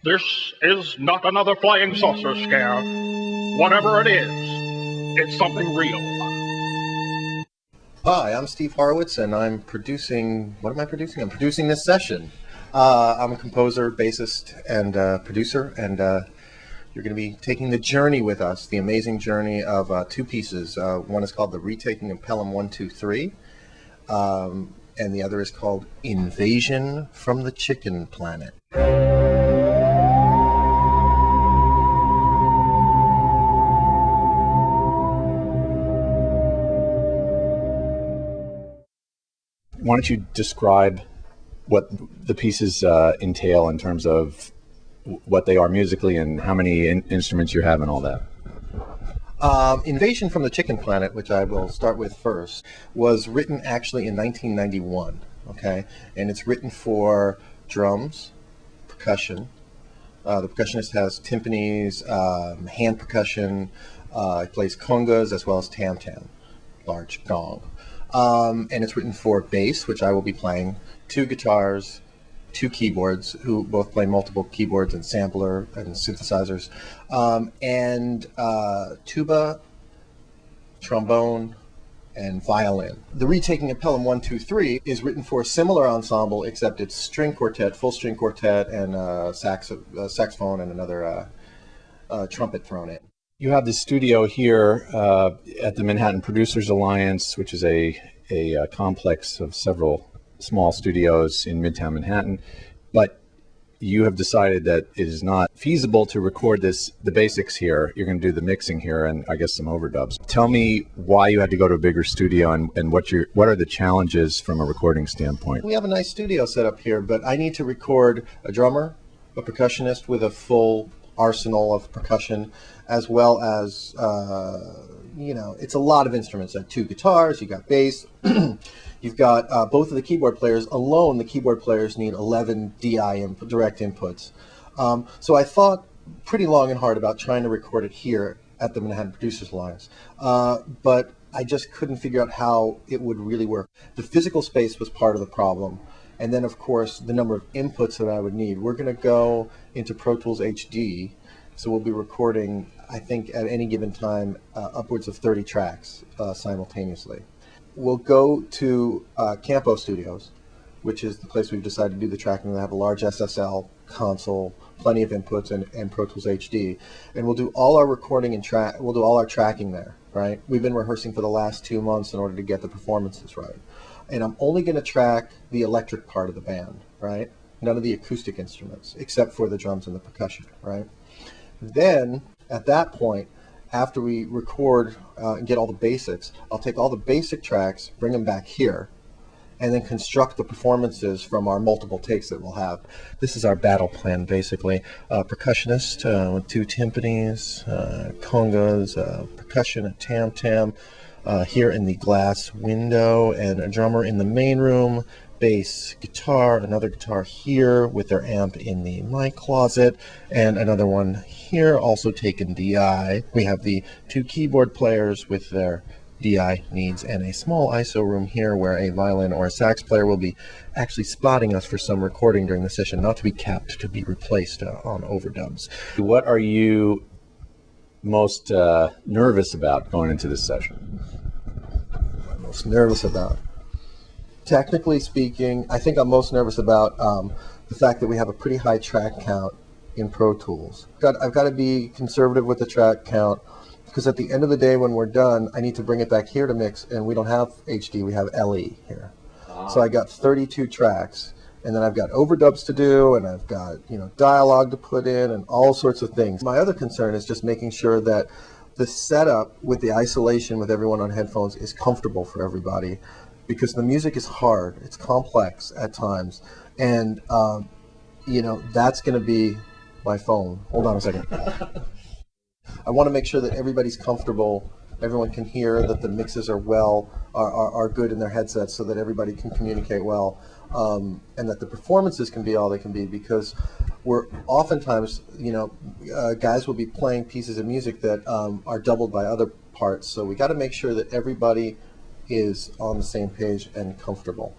This is not another flying saucer scare. Whatever it is, it's something real. Hi, I'm Steve Horowitz, and I'm producing... What am I producing? I'm producing this session. I'm a composer, bassist, and producer, and you're going to be taking the journey with us, the amazing journey of two pieces. One is called The Retaking of Pelham 1, 2, 3, and the other is called Invasion from the Chicken Planet. Why don't you describe what the pieces entail in terms of what they are musically and how many instruments you have and all that? Invasion from the Chicken Planet, which I will start with first, was written actually in 1991, okay? And it's written for drums, percussion. The percussionist has timpanis, hand percussion, he plays congas as well as tam-tam, large gong. And it's written for bass, which I will be playing, two guitars, two keyboards, who both play multiple keyboards and sampler and synthesizers, and tuba, trombone, and violin. The Retaking of Pelham 1, 2, 3 is written for a similar ensemble, except it's string quartet, full string quartet, and saxophone and another trumpet thrown in. You have the studio here at the Manhattan Producers Alliance, which is a complex of several small studios in Midtown Manhattan, but you have decided that it is not feasible to record the basics here. You're going to do the mixing here and I guess some overdubs. Tell me why you had to go to a bigger studio and what are the challenges from a recording standpoint? We have a nice studio set up here, but I need to record a drummer, a percussionist with a full arsenal of percussion, as well as, it's a lot of instruments. Like two guitars, you got bass, you've got both of the keyboard players. Alone, the keyboard players need 11 DI direct inputs. So I thought pretty long and hard about trying to record it here at the Manhattan Producers Alliance, but I just couldn't figure out how it would really work. The physical space was part of the problem. And then, of course, the number of inputs that I would need. We're going to go into Pro Tools HD, so we'll be recording, I think, at any given time, upwards of 30 tracks simultaneously. We'll go to Campo Studios, which is the place we've decided to do the tracking. They have a large SSL console, plenty of inputs, and Pro Tools HD. And we'll do all our recording and we'll do all our tracking there, right? We've been rehearsing for the last 2 months in order to get the performances right. And I'm only going to track the electric part of the band, right? None of the acoustic instruments, except for the drums and the percussion, right? Then, at that point, after we record and get all the basics, I'll take all the basic tracks, bring them back here, and then construct the performances from our multiple takes that we'll have. This is our battle plan, basically. Percussionist with two timpanis, congas, percussion, a tam-tam, here in the glass window, and a drummer in the main room, bass, guitar, another guitar here with their amp in the mic closet, and another one here, also taken DI. We have the two keyboard players with their DI needs, and a small ISO room here where a violin or a sax player will be actually spotting us for some recording during the session, not to be capped, to be replaced on overdubs. What are you most nervous about going into this session? Most nervous about? Technically speaking, I think I'm most nervous about the fact that we have a pretty high track count in Pro Tools. I've got to be conservative with the track count, because at the end of the day when we're done, I need to bring it back here to mix, and we don't have HD, we have LE here. So I got 32 tracks, and then I've got overdubs to do, and I've got, dialogue to put in, and all sorts of things. My other concern is just making sure that the setup with the isolation with everyone on headphones is comfortable for everybody, because the music is hard, it's complex at times, and that's going to be my phone. Hold on a second. I want to make sure that everybody's comfortable. Everyone can hear that the mixes are good in their headsets, so that everybody can communicate well, and that the performances can be all they can be. Because we're oftentimes, guys will be playing pieces of music that are doubled by other parts. So we got to make sure that everybody is on the same page and comfortable.